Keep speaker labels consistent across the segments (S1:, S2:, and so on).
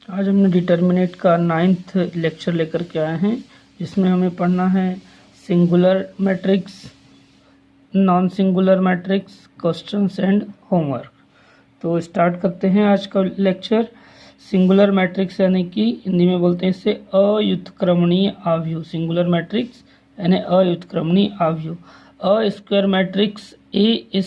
S1: आज हमने डिटर्मिनेट का 9th लेक्चर लेकर के आए हैं, जिसमें हमें पढ़ना है singular matrix, non singular matrix, questions and homework. तो स्टार्ट करते हैं आज का लेक्चर। सिंगुलर मैट्रिक्स यानी कि हिंदी में बोलते हैं इसे अयुत्क्रमणीय आव्यूह। सिंगुलर मैट्रिक्स यानी अयुत्क्रमणीय आव्यूह। A square matrix A is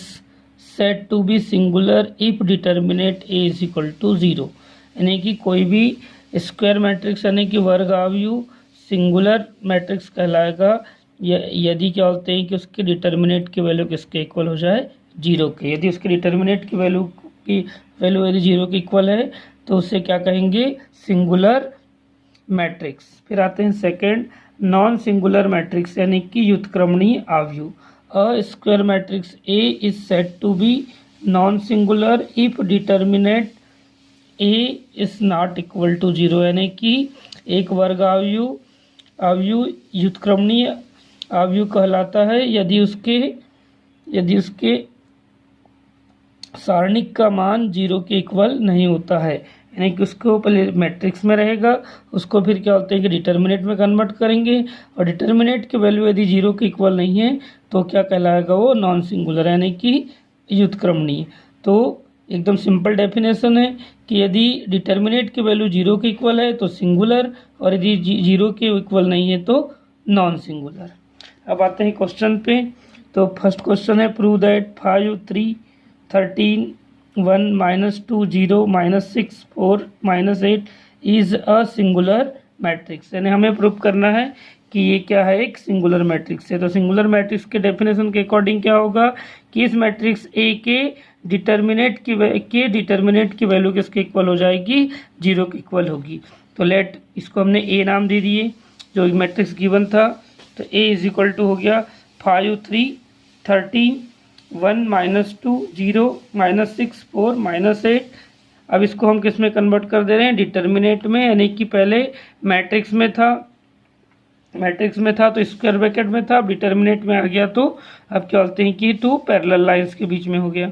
S1: said to be singular if determinant A is equal to 0, यानी कि कोई भी स्क्वायर मैट्रिक्स यानी कि वर्ग आव्यूह सिंगुलर मैट्रिक्स कहलाएगा यदि क्या होते हैं कि उसके डिटर्मिनेट की वैल्यू किसके इक्वल हो जाए, 0 के। यदि उसके डिटर्मिनेट की वैल्यू यदि 0 के इक्वल है तो उसे क्या कहेंगे, सिंगुलर मैट्रिक्स। फिर आते हैं सेकंड, नॉन सिंगुलर मैट्रिक्स यानी कि व्युत्क्रमणीय आव्यूह। A square matrix A is said to be non singular if determinant A is not equal to 0, यानी कि एक वर्ग आव्यूह व्युत्क्रमणीय आव्यूह कहलाता है यदि उसके सारणिक का मान 0 के इक्वल नहीं होता है, यानी कि उसको पहले मैट्रिक्स में रहेगा, उसको फिर क्या होते हैं कि डिटर्मिनेट में कन्वर्ट करेंगे, और डिटर्मिनेट की वैल्यू यदि 0 के इक्वल नहीं है तो क्या कहलाएगा, वो नॉन सिंगुलर यानी कि व्युत्क्रमणीय। तो एकदम सिंपल डेफिनेशन है कि यदि डिटर्मिनेट की वैल्यू 0 के इक्वल है तो सिंगुलर, और यदि 0 के इक्वल नहीं है तो नॉन सिंगुलर। अब आते हैं क्वेश्चन पे। तो फर्स्ट क्वेश्चन है, prove that 5 3 13 1 -2 0 -6 4 -8 is a singular matrix, यानी हमें प्रूव करना है कि ये क्या है, एक सिंगुलर मैट्रिक्स है। तो सिंगुलर मैट्रिक्स के डेफिनेशन के अकॉर्डिंग क्या होगा कि इस मैट्रिक्स ए के डिटर्मिनेट की वैल्यू किसके इक्वल हो जाएगी, 0 के इक्वल होगी। तो लेट इसको हमने ए नाम दे दिए जो मैट्रिक्स गिवन था। तो ए इज इक्वल टू हो गया 5 3 13 1 -2 0 -6 4 -8। अब इसको हम किस में कन्वर्ट कर दे रहे हैं, डिटर्मिनेट में, यानी कि पहले मैट्रिक्स में था तो स्क्वायर ब्रैकेट में था, अब डिटर्मिनेट में आ गया तो अब क्या बोलते हैं कि 2 पैरेलल लाइंस के बीच में हो गया।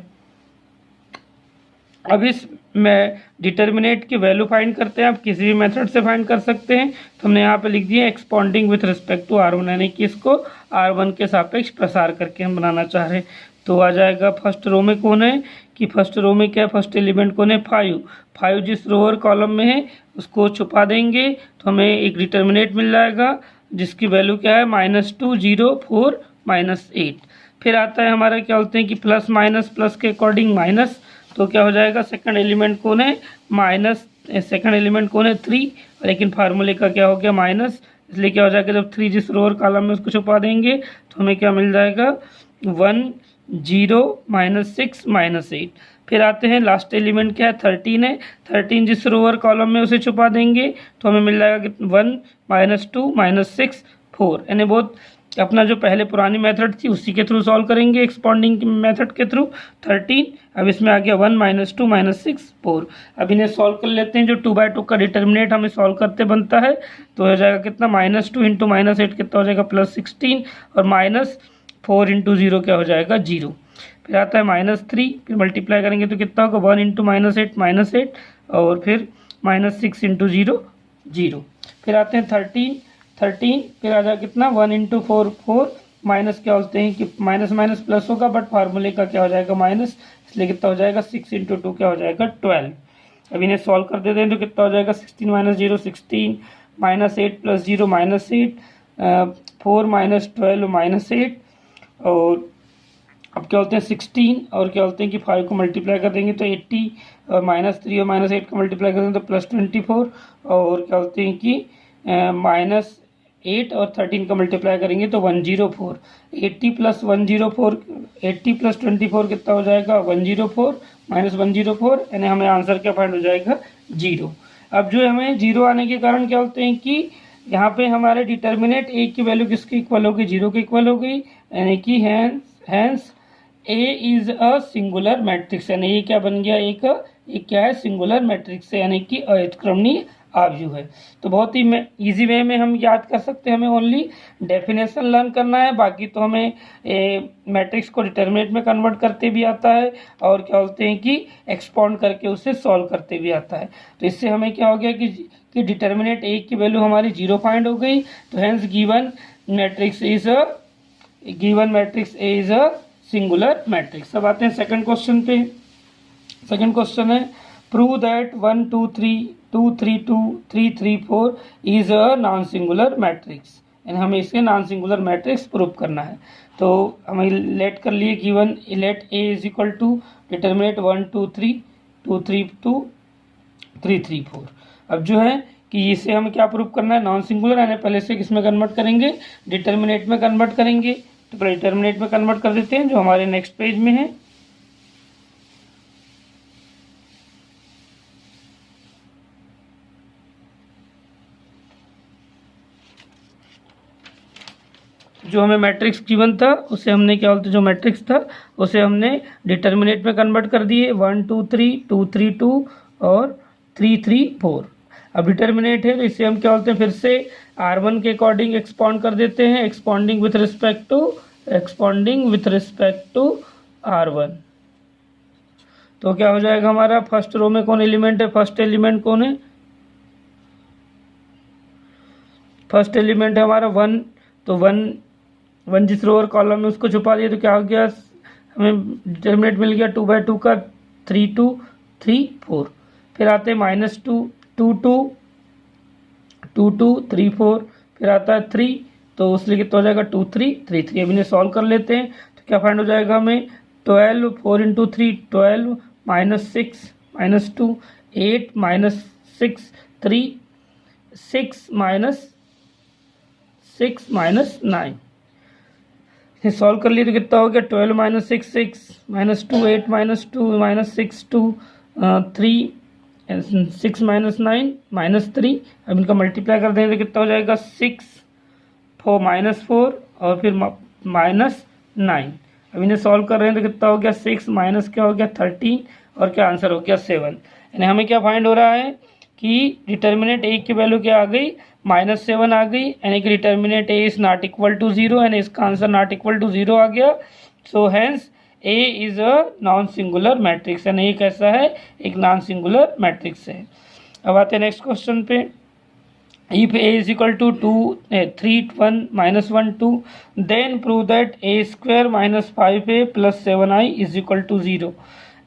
S1: अब इस में डिटर्मिनेट की वैल्यू फाइंड करते हैं, आप किसी भी मेथड से फाइंड कर सकते हैं। तो हमने यहाँ पे लिख दिया expanding with respect to R1, यानी कि इसको R1 के सापेक्ष प्रसार करके हम बनाना चाह रहे हैं। तो आ जाएगा फर्स्ट रो में कौन है कि फर्स्ट रो में क्या है, फर्स्ट एलिमेंट कौन है, 5 जिस रो और कॉलम में है उसको छुपा देंगे तो हमें एक डिटर्मिनेट मिल जाएगा जिसकी वैल्यू क्या है, -2 0 4 -8। फिर आता है हमारा क्या बोलते हैं कि प्लस माइनस, प्लस के अकॉर्डिंग माइनस, तो क्या हो जाएगा, सेकंड एलिमेंट कौन है, सेकंड एलिमेंट कौन है, 3, लेकिन फार्मूले का क्या हो गया, माइनस, इसलिए क्या हो जाएगा जब 3 जिस रो और कॉलम में उसको छुपा देंगे तो हमें क्या मिल जाएगा, 1 0 -6 -8। फिर आते हैं लास्ट एलिमेंट क्या है, 13 है, 13 जिस रो और कॉलम में उसे छुपा देंगे तो हमें मिल जाएगा 1 -2 -6 4, यानी बहुत अपना जो पहले पुरानी मेथड थी उसी के थ्रू सॉल्व करेंगे, एक्सपॉन्डिंग मेथड के थ्रू 13। अब इसमें आ गया 1 -2 -6 4। अब इन्हें सॉल्व कर लेते हैं, जो 2/2 का डिटर्मिनेट हमें सॉल्व करते बनता है तो हो जाएगा कितना, -2 × -8 कितना हो जाएगा, +16, और -4 × 0 क्या हो जाएगा, 0। फिर आता है -3, फिर मल्टीप्लाई करेंगे तो कितना होगा, 1 × -8 -8, और फिर -6 × 0 0। फिर आते हैं 13, फिर आ जाएगा कितना, 1 × 4 4, माइनस क्या बोलते हैं कि माइनस माइनस प्लस होगा बट फार्मूले का क्या हो जाएगा, माइनस, इसलिए कितना हो जाएगा, 6 × 2 क्या हो जाएगा, 12। अब इन्हें सॉल्व कर देते हैं तो कितना हो जाएगा, 16 - 0 16, -8 + 0 -8, 4 - 12 -8, और अब क्या बोलते हैं 16, और क्या बोलते हैं कि 5 को मल्टीप्लाई कर देंगे तो 80, और -3 और -8 को मल्टीप्लाई कर देंगे तो +24, और क्या बोलते हैं कि -8 और 13 का मल्टीप्लाई करेंगे तो 104। 80 + 104, 80 + 24 कितना हो जाएगा, 104 -104, यानी हमें आंसर क्या फाइंड हो जाएगा, 0। अब जो हमें 0 आने के कारण क्या बोलते हैं कि यहाँ पे हमारे डिटर्मिनेट ए की वैल्यू किसके इक्वल हो गई, 0 के इक्वल हो गई, यानी कि hence A is a singular matrix, यानी ये क्या बन गया, एक क्या है, सिंगुलर मैट्रिक्स है, यानी कि अयुत्क्रमणीय आव्यूह है। तो बहुत ही ईजी वे में हम याद कर सकते हैं, हमें ओनली डेफिनेशन लर्न करना है, बाकी तो हमें मैट्रिक्स को डिटर्मिनेंट में कन्वर्ट करते भी आता है और क्या बोलते हैं कि एक्सपाउंड करके उसे सॉल्व करते भी आता है। तो इससे हमें क्या हो गया कि डिटर्मिनेंट ए की वैल्यू हमारी 0 फाइंड हो गई। तो hence given matrix A is a singular matrix. अब आते हैं सेकंड क्वेश्चन पे। सेकंड क्वेश्चन है prove that 1 2 3 2 3 2 3 3 4 is a non singular matrix, यानी हमें इसके नॉन सिंगुलर मैट्रिक्स प्रूव करना है। तो हमें लेट कर लिए given let A is equal to determinant 1 2 3 2 3 2 3 3 4। अब जो है कि इसे हमें क्या प्रूव करना है, नॉन सिंगुलर, यानी पहले से किस में कन्वर्ट करेंगे, डिटर्मिनेंट में कन्वर्ट करेंगे। तो पहले डिटर्मिनेंट में कन्वर्ट कर देते हैं जो हमारे नेक्स्ट पेज में है। जो हमें मैट्रिक्स गिवन था उसे हमने क्या बोलते, जो मैट्रिक्स था उसे हमने डिटर्मिनेंट में कन्वर्ट कर दिए, 1 2 3 2 3 2 और 3 3 4। अब डिटर्मिनेंट है तो इसे हम क्या बोलते हैं, फिर से R1 के अकॉर्डिंग एक्सपाउंड कर देते हैं, एक्सपाउंडिंग विथ रिस्पेक्ट टू R1। तो क्या हो जाएगा हमारा, फर्स्ट रो में कौन एलिमेंट है, फर्स्ट एलिमेंट कौन है, फर्स्ट एलिमेंट है हमारा 1। तो 1 जिस रो और कॉलम में उसको छुपा दिया तो क्या हो गया, हमें डिटर्मिनेंट मिल गया 2/2 का 3 2 3 4। फिर आते हैं -2 2 2 2 2 3 4, फिर आता है 3, तो उसलिए कितना हो जाएगा 2 3 3 3। अब इन्हें सॉल्व कर लेते हैं तो क्या फाइंड हो जाएगा हमें, 12 4 × 3 12 -6 -2 8 -6 3 6 -9। इसे सॉल्व कर लिए तो कितना हो गया, 12 - 6 6 -2 8 -2 -6 2 3 6 -9 -3। अब इनका मल्टीप्लाई कर देंगे तो कितना हो जाएगा 6 4 -4 और फिर -9। अब इन्हें सॉल्व कर रहे हैं तो कितना हो गया 6 माइनस क्या हो गया 13 और क्या आंसर हो गया 7। यानी हमें क्या फाइंड हो रहा है कि डिटर्मिनेंट ए की वैल्यू क्या आ गई, -7 आ गई, यानी कि determinant A is not equal to 0, यानी इसका आंसर नॉट इक्वल टू 0 आ गया। So hence A is a non singular matrix, यानी ये कैसा है, एक नॉन सिंगुलर मैट्रिक्स है। अब आते हैं नेक्स्ट क्वेश्चन पे। If a is equal to 3 1 -1 2 then prove that a² - 5a + 7i is equal to 0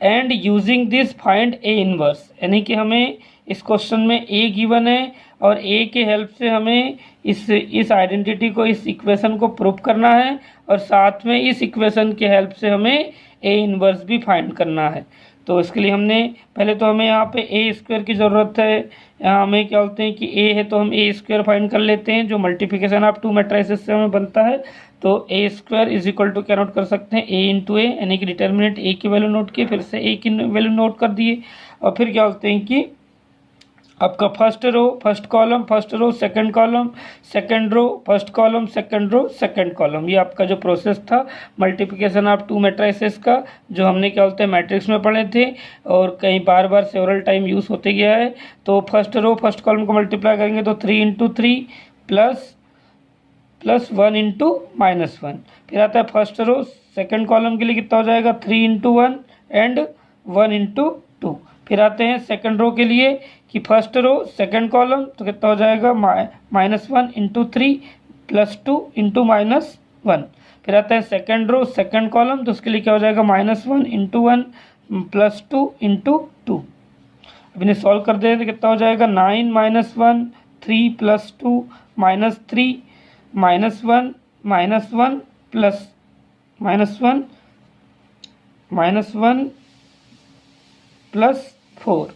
S1: and using this find a inverse। यानी कि हमें इस क्वेश्चन में a गिवन है और a के हेल्प से हमें इस आइडेंटिटी को, इस इक्वेशन को प्रूव करना है और साथ में इस इक्वेशन के हेल्प से हमें a इन्वर्स भी फाइंड करना है। तो इसके लिए हमने पहले तो हमें यहाँ पे a² की ज़रूरत है। यहाँ हमें क्या बोलते हैं कि a है तो हम a² फाइंड कर लेते हैं, जो मल्टीप्लिकेशन ऑफ 2 मैट्रिसेस से हमें बनता है। तो a² इज इक्वल टू क्या नोट कर सकते हैं, a × a, यानी कि डिटर्मिनेंट a की वैल्यू नोट की, फिर से a की वैल्यू नोट कर दिए और फिर क्या बोलते हैं कि आपका first row first column first row second column second row first column second row second column, ये आपका जो प्रोसेस था मल्टीप्लिकेशन ऑफ 2 मैट्रिसेस का, जो हमने क्या बोलते हैं मैट्रिक्स में पढ़े थे और कई बार सेवरल टाइम यूज़ होते गया है। तो फर्स्ट रो फर्स्ट कॉलम को मल्टीप्लाई करेंगे तो 3 × 3 प्लस 1 × -1। फिर आता है फर्स्ट रो सेकंड कॉलम के लिए कितना हो जाएगा 3 × 1 एंड 1 × 2। फिर आते हैं सेकंड रो के लिए कि फर्स्ट रो सेकंड कॉलम तो कितना हो जाएगा -1 × 3 +2 × -1। फिर आता है सेकंड रो सेकंड कॉलम तो उसके लिए क्या हो जाएगा -1 × 1 +2 × 2। अब इन्हें सॉल्व कर दें तो कितना हो जाएगा 9 - 1 3 + 2 -3 -1 -1 प्लस -1 +4।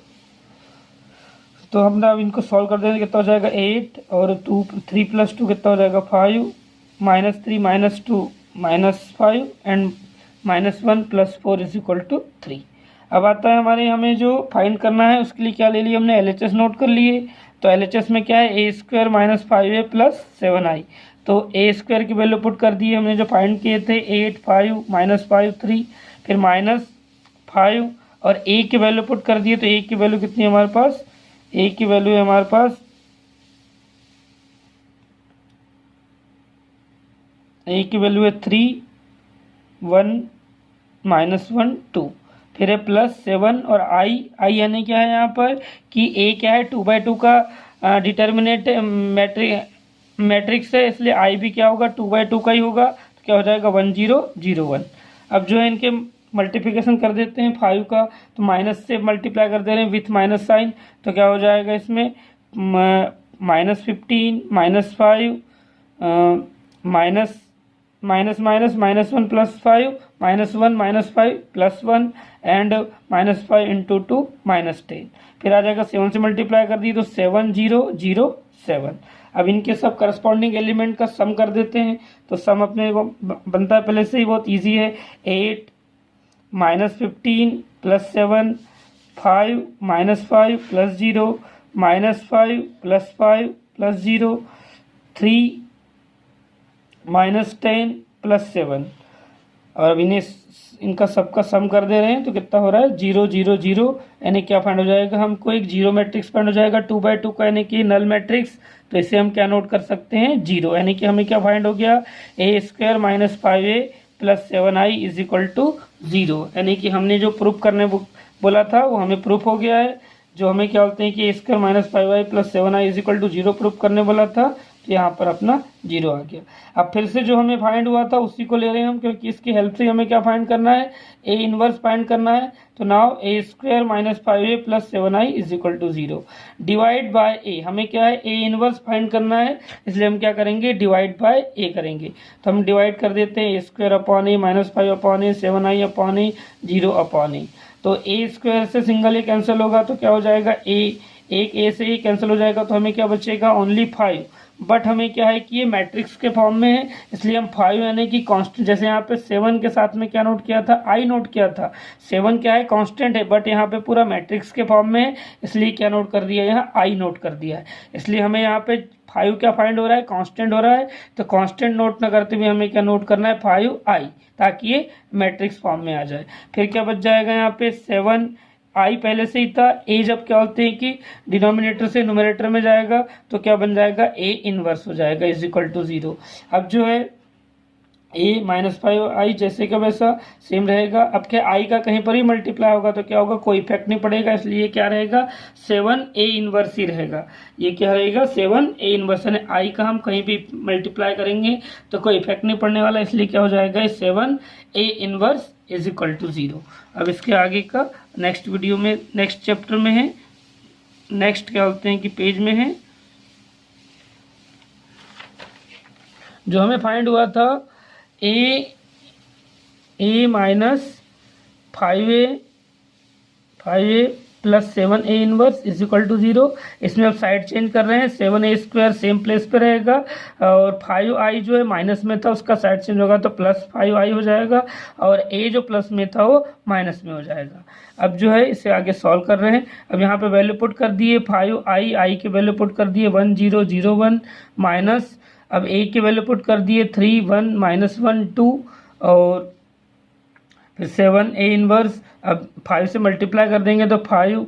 S1: तो हम अब इनको सॉल्व कर देंगे कितना हो जाएगा 8 और 3 + 2 कितना हो जाएगा 5 -3 - 2 -5 एंड -1 + 4 इज इक्वल टू 3। अब आता है हमारे, हमें जो फाइंड करना है उसके लिए क्या ले लिया हमने, LHS नोट कर लिए। तो LHS में क्या है a² - 5a + 7i। तो a² की वैल्यू पुट कर दी हमने जो फाइंड किए थे 8 5 -5 3 फिर -5 और a की वैल्यू पुट कर दिए। तो a की वैल्यू कितनी है हमारे पास, ए की वैल्यू है हमारे पास, ए की वैल्यू है 3 1 -1 2, फिर है +7 और आई यानी क्या है यहाँ पर कि ए क्या है 2/2 का डिटर्मिनेट मैट्रिक्स है, इसलिए आई भी क्या होगा 2/2 का ही होगा, तो क्या हो जाएगा 1 0 0 1। अब जो है इनके मल्टीप्लिकेशन कर देते हैं 5 का, तो माइनस से मल्टीप्लाई कर दे रहे हैं विथ माइनस साइन, तो क्या हो जाएगा इसमें -15 -5 -1 + 5 -1 -5 +1 एंड -5 × 2 -10, फिर आ जाएगा 7 से मल्टीप्लाई कर दी तो 7 0 0 7। अब इनके सब करस्पॉन्डिंग एलिमेंट का सम कर देते हैं, तो सम अपने को बनता है पहले से ही, बहुत इजी है। 8 -15 +7 5 -5 +0 -5 +5 +0 3 -10 +7। और अब इन्हें इनका सबका सम कर दे रहे हैं, तो कितना हो रहा है 0 0 0, यानी क्या फाइंड हो जाएगा हमको, एक जीरो मैट्रिक्स फाइंड हो जाएगा 2/2 का, यानी कि नल मैट्रिक्स। तो इसे हम क्या नोट कर सकते हैं 0, यानी कि हमें क्या फाइंड हो गया a² - 5a + 7i = 0, यानी कि हमने जो प्रूफ करने बोला था वो हमें प्रूफ हो गया है। जो हमें क्या बोलते हैं कि a² - 5i + 7i = 0 प्रूफ करने बोला था, तो यहाँ पर अपना 0 आ गया। अब फिर से जो हमें फाइंड हुआ था उसी को ले रहे हैं हम, क्योंकि इसकी हेल्प से हमें क्या फाइंड करना है, a इनवर्स फाइंड करना है। तो now a² - 5a + 7i = 0 divide by a, हमें क्या है a इनवर्स फाइंड करना है, इसलिए हम क्या करेंगे डिवाइड बाय a करेंगे। तो हम डिवाइड कर देते हैं a² / a -5 / a 7i / a 0 / a। तो a² से सिंगल a कैंसिल होगा, तो क्या हो जाएगा एक a से ही कैंसिल हो जाएगा, तो हमें क्या बचेगा ओनली 5। बट हमें क्या है कि ये मैट्रिक्स के फॉर्म में है, इसलिए हम 5 यानी कि कांस्टेंट, जैसे यहाँ पे 7 के साथ में क्या नोट किया था, आई नोट किया था। 7 क्या है कांस्टेंट है, बट यहाँ पे पूरा मैट्रिक्स के फॉर्म में है, इसलिए क्या नोट कर दिया, यहाँ आई नोट कर दिया है। इसलिए हमें यहाँ पे 5 क्या फाइंड हो रहा है, कांस्टेंट हो रहा है, तो कांस्टेंट नोट न करते हुए हमें क्या नोट करना है 5i, ताकि ये मैट्रिक्स फॉर्म में आ जाए। फिर क्या बच जाएगा यहाँ पे 7 आई पहले से ही था, ए जब क्या होते हैं कि डिनोमिनेटर से न्यूमरेटर में जाएगा, तो क्या बन जाएगा ए इनवर्स हो जाएगा = 0। अब जो है a -5i जैसे का वैसा सेम रहेगा। अब क्या आई का कहीं पर ही मल्टीप्लाई होगा, तो क्या होगा कोई इफेक्ट नहीं पड़ेगा, इसलिए क्या रहेगा 7a इनवर्स ही रहेगा। ये क्या रहेगा 7a इनवर्स, यानी आई का हम कहीं भी मल्टीप्लाई करेंगे तो कोई इफेक्ट नहीं पड़ने वाला, इसलिए क्या हो जाएगा 7a इनवर्स = 0। अब इसके आगे का नेक्स्ट वीडियो में, नेक्स्ट चैप्टर में है, नेक्स्ट क्या बोलते हैं कि पेज में है, जो हमें फाइंड हुआ था a - 5a + 7a इनवर्स = 0। इसमें अब साइड चेंज कर रहे हैं, 7a² सेम प्लेस पे रहेगा, और 5i जो है माइनस में था उसका साइड चेंज होगा तो +5i हो जाएगा, और a जो प्लस में था वो माइनस में हो जाएगा। अब जो है इसे आगे सॉल्व कर रहे हैं। अब यहाँ पे वैल्यू पुट कर दिए 5i की वैल्यू पुट कर दिए 1 0 0 1 माइनस, अब a की वैल्यू पुट कर दिए 3 1 -1 2, और फिर 7a इनवर्स। अब 5 से मल्टीप्लाई कर देंगे तो 5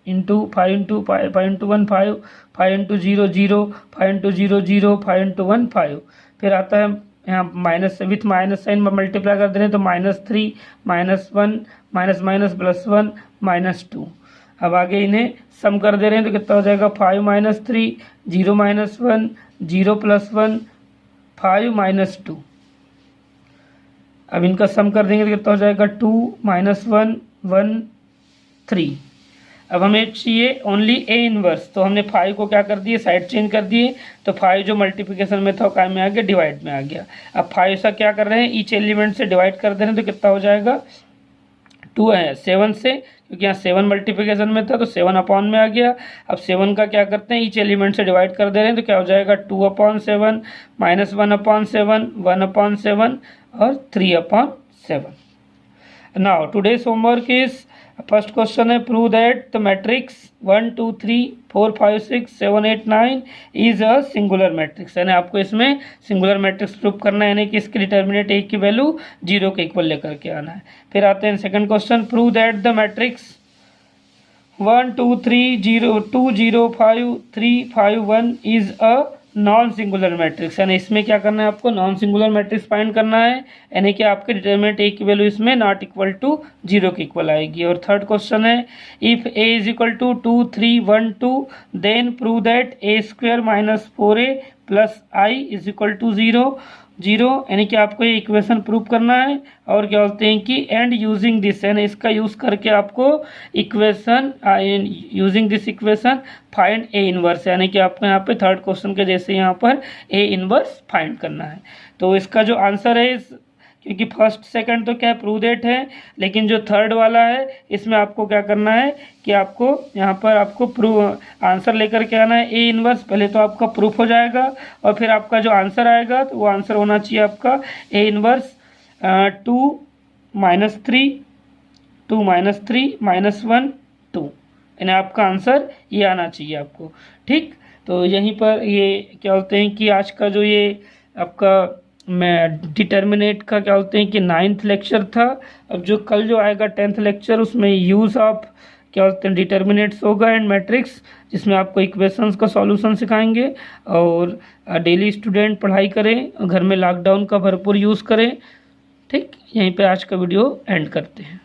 S1: × 5 × 5 × 1 5 5 × 0 0 5 × 0 0 5 × 1 5। फिर आता है यहाँ minus, with minus sign multiply कर दे रहे हैं तो -3 -1 -1 +1 -2। अब आगे इन्हें सम कर दे रहे हैं तो कितना हो जाएगा 5 - 3 0 - 1 0 +1 5 -2। अब इनका सम कर देंगे तो कितना हो जाएगा 2 -1 1 3। अब हमें चाहिए ओनली a इनवर्स, तो हमने 5 को क्या कर दिए साइड चेंज कर दिए, तो 5 जो मल्टीप्लिकेशन में था वो काय में आ गया डिवाइड में आ गया। अब 5 सा क्या कर रहे हैं ईच एलिमेंट से डिवाइड कर दे रहे हैं, तो कितना हो जाएगा 2 है 7 से, क्योंकि यहाँ 7 मल्टीप्लिकेशन में था तो 7 अपॉन में आ गया। अब 7 का क्या करते हैं ईच एलिमेंट से डिवाइड कर दे रहे हैं, तो क्या हो जाएगा 2/7 -1/7 1/7 और 3/7। Now today's homework is, first question है prove that the matrix 1 2 3 4 5 6 7 8 9 is a singular matrix, यानी आपको इसमें सिंगुलर मैट्रिक्स प्रूव करना है, यानी कि इसकी डिटर्मिनेंट एक की वैल्यू 0 के इक्वल लेकर के आना है। फिर आते हैं second question, prove that the matrix 1 2 3 0 2 0 5 3 5 1 is a non singular matrix. यानी इसमें क्या करना है आपको, नॉन सिंगुलर मैट्रिक्स फाइंड करना है, यानी कि आपके डिटरमिनेंट ए की वैल्यू इसमें नॉट इक्वल टू 0 के इक्वल आएगी। और थर्ड क्वेश्चन है, if A is equal to 2 3 1 2 then prove that A square minus 4a plus I is equal to 0 0, यानी कि आपको ये इक्वेशन प्रूव करना है। और क्या बोलते हैं कि एंड यूजिंग दिस, यानी इसका यूज करके आपको equation using this equation find A inverse, यानी कि आपको यहाँ पे थर्ड क्वेश्चन के जैसे यहाँ पर ए इनवर्स फाइंड करना है। तो इसका जो आंसर है क्योंकि फर्स्ट सेकंड तो क्या प्रूव दैट है, लेकिन जो थर्ड वाला है इसमें आपको क्या करना है कि आपको यहाँ पर आपको प्रूव आंसर लेकर के आना है ए इनवर्स। पहले तो आपका प्रूफ हो जाएगा और फिर आपका जो आंसर आएगा तो वो आंसर होना चाहिए आपका ए इनवर्स 2 - 3 2 - 3 -1 2, यानी आपका आंसर ये आना चाहिए आपको। ठीक, तो यहीं पर ये क्या बोलते हैं कि आज का जो ये आपका मैं डिटर्मिनेट का क्या बोलते हैं कि 9th लेक्चर था। अब जो कल जो आएगा 10th लेक्चर, उसमें यूज़ ऑफ क्या बोलते हैं डिटर्मिनेट्स होगा एंड मैट्रिक्स, जिसमें आपको इक्वेशंस का सॉल्यूशन सिखाएंगे। और डेली स्टूडेंट पढ़ाई करें, घर में लॉकडाउन का भरपूर यूज़ करें। ठीक, यहीं पे आज का वीडियो एंड करते हैं।